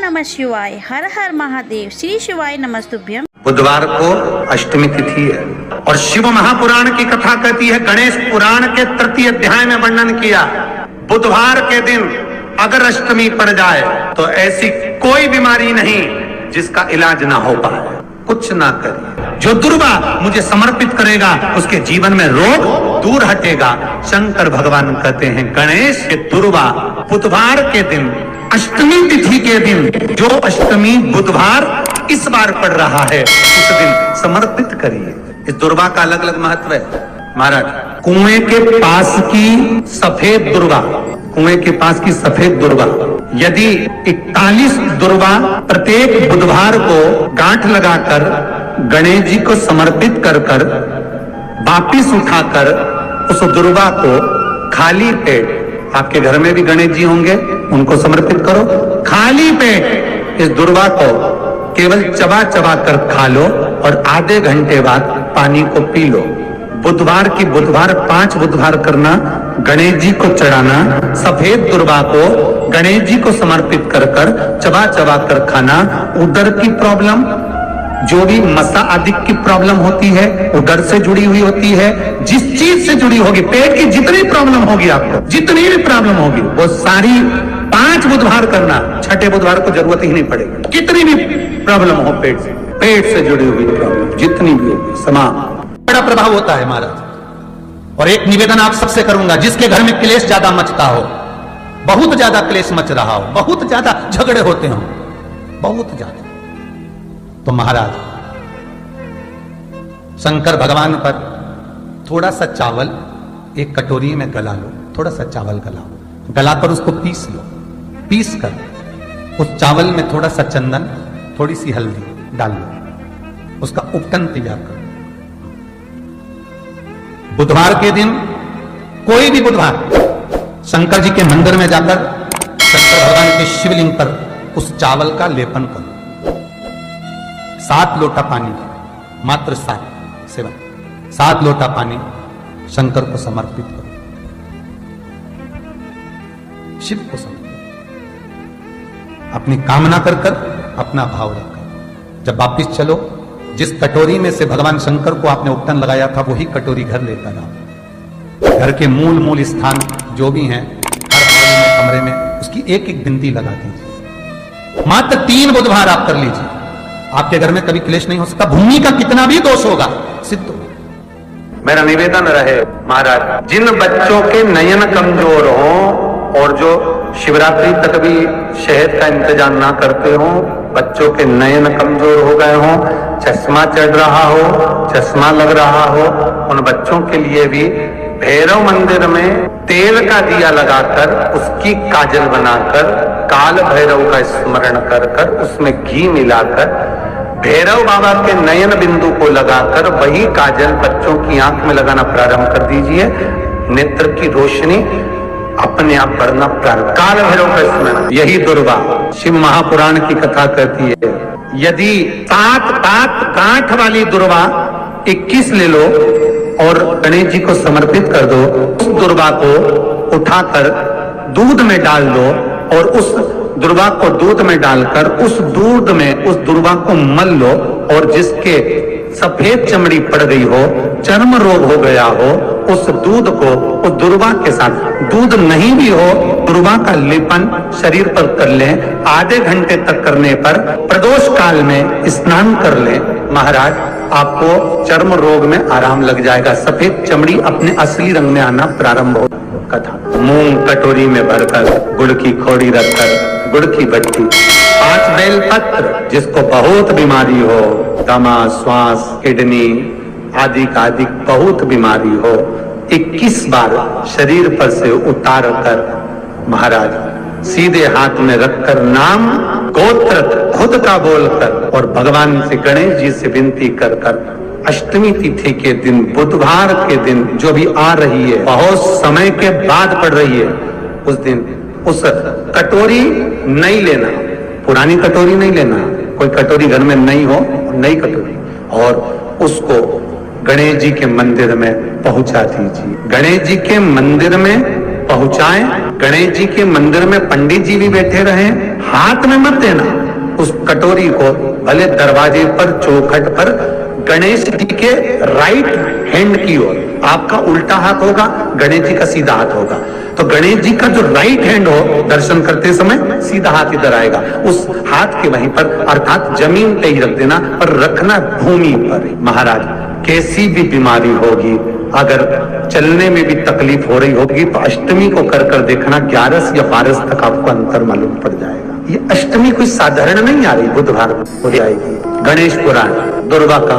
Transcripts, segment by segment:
नमः शिवाय, हर हर महादेव, श्री शिवाय नमस्तुभ्यम। बुधवार को अष्टमी तिथि है और शिव महापुराण की कथा कहती है, गणेश पुराण के तृतीय अध्याय में वर्णन किया, बुधवार के दिन अगर अष्टमी पड़ जाए तो ऐसी कोई बीमारी नहीं जिसका इलाज ना हो पाए। कुछ ना करिए, जो दुर्वा मुझे समर्पित करेगा उसके जीवन में रोग दूर हटेगा। शंकर भगवान कहते हैं, गणेश के दुर्वा बुधवार के दिन, अष्टमी तिथि के दिन, जो अष्टमी बुधवार इस बार पड़ रहा है उस दिन समर्पित करिए। इस दुर्वा का अलग अलग महत्व है महाराज। कुएं के पास की सफेद दुर्वा, कुएं के पास की सफेद दुर्वा, यदि 41 दुर्वा प्रत्येक बुधवार को गांठ लगाकर गणेश जी को समर्पित कर कर वापिस उठाकर उस दुर्वा को खाली पेट, आपके घर में भी गणेश जी होंगे, उनको समर्पित करो, खाली पेट इस दुर्वा को केवल चबा चबा कर खा लो और आधे घंटे बाद पानी को पी लो। बुधवार की बुधवार 5 बुधवार करना, गणेश जी को चढ़ाना, सफेद दुर्वा को गणेश जी को समर्पित कर कर चबा चबा कर खाना। उदर की प्रॉब्लम, जो भी मसा आदि की प्रॉब्लम होती है, उदर से जुड़ी हुई होती है, जिस चीज से जुड़ी होगी, पेट की जितनी प्रॉब्लम होगी, आपको जितनी भी प्रॉब्लम होगी वो सारी 5 बुधवार करना, छठे बुधवार को जरूरत ही नहीं पड़ेगी। कितनी भी प्रॉब्लम हो पेट से जुड़ी हुई प्रॉब्लम जितनी भी होगी, समाप्त। बड़ा प्रभाव होता है महाराज। और एक निवेदन आप सबसे करूंगा, जिसके घर में क्लेश ज्यादा मचता हो, बहुत ज्यादा क्लेश मच रहा हो, बहुत ज्यादा झगड़े होते हो, बहुत ज्यादा, तो महाराज शंकर भगवान पर थोड़ा सा चावल एक कटोरी में गला लो, थोड़ा सा चावल गलाओ, गलाकर उसको पीस लो, पीस कर उस चावल में थोड़ा सा चंदन, थोड़ी सी हल्दी डाल लो, उसका उपटन तैयार करो। बुधवार के दिन, कोई भी बुधवार, शंकर जी के मंदिर में जाकर शंकर भगवान के शिवलिंग पर उस चावल का लेपन करो। 7 लोटा पानी, मात्र 7 लोटा पानी शंकर को समर्पित करो, शिव को समर्पित, अपनी कामना कर कर अपना भाव रखकर जब वापिस चलो, जिस कटोरी में से भगवान शंकर को आपने उपटन लगाया था वही कटोरी घर लेकर आओ। घर के मूल स्थान जो भी हैं, हर थाली में, कमरे में उसकी एक एक बिंदी लगा दीजिए। मात्र 3 बुधवार आप कर लीजिए, आपके घर में कभी क्लेश नहीं हो सकता। भूमि का कितना भी दोष होगा सिद्ध होगा। मेरा निवेदन रहे महाराज, जिन बच्चों के नयन कमजोर हो और जो शिवरात्रि तक भी शहद का इंतजाम ना करते हो, बच्चों के नयन कमजोर हो गए हो, चश्मा चढ़ रहा हो, चश्मा लग रहा हो, उन बच्चों के लिए भी भैरव मंदिर में तेल का दिया लगाकर उसकी काजल बनाकर काल भैरव का स्मरण कर कर उसमें घी मिलाकर भैरव बाबा के नयन बिंदु को लगाकर वही काजल बच्चों की आंख में लगाना प्रारंभ कर दीजिए। नेत्र की रोशनी अपने आप बढ़ना प्रारंभ, काल भैरव का स्मरण। यही दुर्वा शिव महापुराण की कथा कहती है, यदि 7 गांठ वाली दुर्वा 21 ले लो और गणेश जी को समर्पित कर दो, उस दुर्वा को उठाकर दूध में डाल दो और उस दुर्वा को दूध में डालकर उस दूध में उस दुर्वा को मल लो, और जिसके सफेद चमड़ी पड़ गई हो, चर्म रोग हो गया हो, उस दूध को उस दुर्वा के साथ, दूध नहीं भी हो, दुर्वा का लेपन शरीर पर कर लें। आधे घंटे तक करने पर प्रदोष काल में स्नान कर लें, महाराज आपको चर्म रोग में आराम लग जाएगा, सफेद चमड़ी अपने असली रंग में आना प्रारंभ हो। कथा, मूंग कटोरी में भरकर, गुड़ की खोड़ी रखकर, गुड़ की बट्टी, 5 बेल पत्र, जिसको बहुत बीमारी हो, दमा, श्वास, किडनी आदि का आदि बहुत बीमारी हो, 21 बार शरीर पर से उतार कर महाराज सीधे हाथ में रखकर नाम गोत्र खुद का बोलकर और भगवान से, गणेश जी से विनती कर कर अष्टमी तिथि के दिन, बुधवार के दिन जो भी आ रही है, बहुत समय के बाद पड़ रही है, उस दिन उस कटोरी नहीं लेना, पुरानी कटोरी नहीं लेना, कोई कटोरी घर में नहीं हो, नई कटोरी, और उसको गणेश जी के मंदिर में पहुंचा दीजिए। गणेश जी के मंदिर में पहुंचाएं, गणेश जी के मंदिर में पंडित जी भी बैठे रहें, हाथ में मत देना। उस कटोरी को भले दरवाजे पर, चौखट पर, गणेश जी के राइट हैंड की ओर, आपका उल्टा हाथ होगा, गणेश जी का सीधा हाथ होगा। तो गणेश जी का जो राइट हैंड हो, दर्शन करते समय सीधा हाथ इधर आएगा, उस हाथ के वहीं पर, अर्थात जमीन पे ही रख देना, पर रखना भूमि पर। महाराज, कैसी भी बीमारी होगी, अगर चलने में भी तकलीफ हो रही होगी तो अष्टमी को कर कर देखना, 11 या 12 तक आपको अंतर मालूम पड़ जाएगा। ये अष्टमी कोई साधारण नहीं आ रही, बुधवार हो जाएगी। गणेश पुराण, दुर्गा का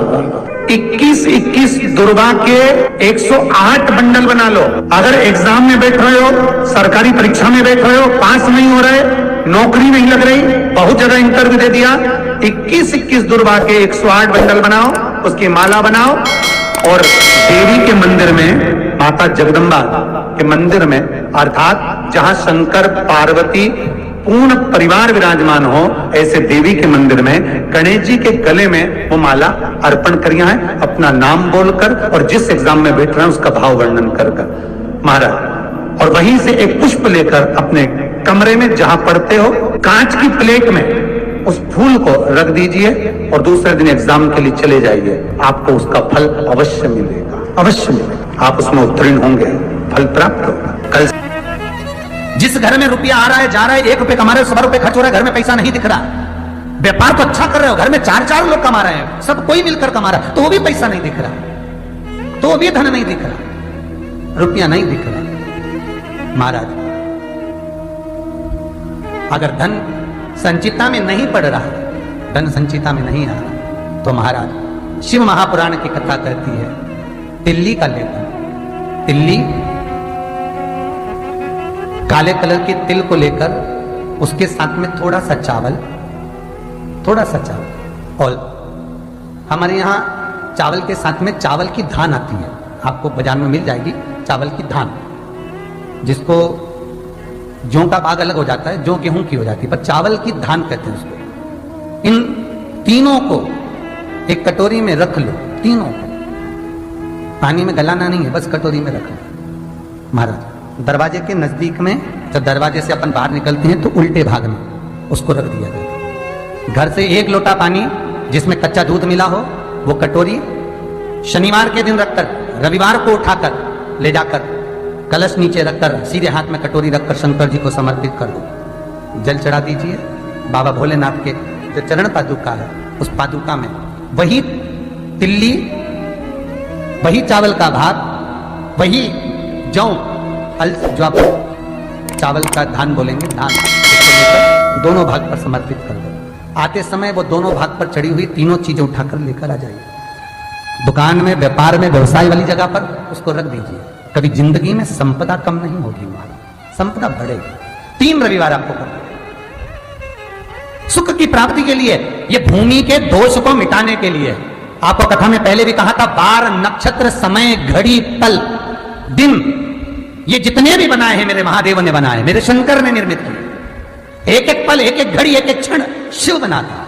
21 दुर्गा के 108 बंडल बना लो। अगर एग्जाम में बैठ रहे हो, सरकारी परीक्षा में बैठ रहे हो, पास नहीं हो रहे, नौकरी नहीं लग रही, बहुत जगह इंटरव्यू दे दिया, 21 दुर्गा के 108 बंडल बनाओ, उसकी माला बनाओ और देवी के मंदिर में, माता जगदम्बा के मंदिर में, अर्थात जहां शंकर पार्वती पूर्ण परिवार विराजमान हो, ऐसे देवी के मंदिर में गणेश जी के गले में वो माला अर्पण करिया है, अपना नाम बोलकर और जिस एग्जाम में बैठ रहे हैं उसका भाव वर्णन कर महाराज। और वहीं से एक पुष्प लेकर अपने कमरे में जहां पढ़ते हो, कांच की प्लेट में उस फूल को रख दीजिए और दूसरे दिन एग्जाम के लिए चले जाइए। आपको उसका फल अवश्य मिलेगा, अवश्य मिलेगा। आप उसमें उत्तीर्ण होंगे, फल प्राप्त होगा। कल जिस घर में रुपया आ रहा है, जा रहा है, 1 रुपए कमा रहे हो, 100 रुपए खर्च हो रहा है, घर में पैसा नहीं दिख रहा। व्यापार तो अच्छा कर रहे हो, घर में 4 लोग कमा रहे हैं, सब कोई मिलकर कमा रहा है, तो वो भी पैसा नहीं दिख रहा, तो वो भी धन नहीं दिख रहा, रुपया नहीं दिख रहा। महाराज, अगर धन संचिता में नहीं पड़ रहा, धन संचिता में नहीं आ रहा, तो महाराज शिव महापुराण की कथा कहती है, तिल्ली का लेकर, तिल्ली काले कलर के तिल को लेकर उसके साथ में थोड़ा सा चावल, और हमारे यहाँ चावल के साथ में चावल की धान आती है, आपको बाजार में मिल जाएगी चावल की धान, जिसको जौ का भाग अलग हो जाता है, जौ गेहूं की हो जाती है, पर चावल की धान कहते हैं उसको। इन तीनों को एक कटोरी में रख लो, तीनों को, पानी में गलाना नहीं है, बस कटोरी में रख लो। महाराज, दरवाजे के नजदीक में, जब दरवाजे से अपन बाहर निकलते हैं तो उल्टे भाग में उसको रख दिया जाए। घर से 1 लोटा पानी जिसमें कच्चा दूध मिला हो, वो कटोरी शनिवार के दिन रखकर, रविवार को उठाकर ले जाकर कलश नीचे रखकर, सीधे हाथ में कटोरी रखकर शंकर जी को समर्पित कर दो। जल चढ़ा दीजिए। बाबा भोलेनाथ के जो चरण पादुका है, उस पादुका में वही तिल्ली, वही चावल का भाग, वही जौ, जो आप चावल का धान बोलेंगे, धान लेकर दोनों भाग पर समर्पित कर दो। आते समय वो दोनों भाग पर चढ़ी हुई तीनों चीजें उठाकर लेकर आ जाइए। दुकान में, व्यापार में, व्यवसाय वाली जगह पर उसको रख दीजिए। कभी जिंदगी में संपदा कम नहीं होगी, संपदा बढ़ेगी। 3 रविवार आपको करना, सुख की प्राप्ति के लिए, ये भूमि के दोष को मिटाने के लिए। आपको कथा में पहले भी कहा था, बार, नक्षत्र, समय, घड़ी, पल, दिन, ये जितने भी बनाए हैं मेरे महादेव ने बनाए, मेरे शंकर ने निर्मित किए। एक एक पल, एक एक घड़ी, एक एक क्षण शिव बनाता।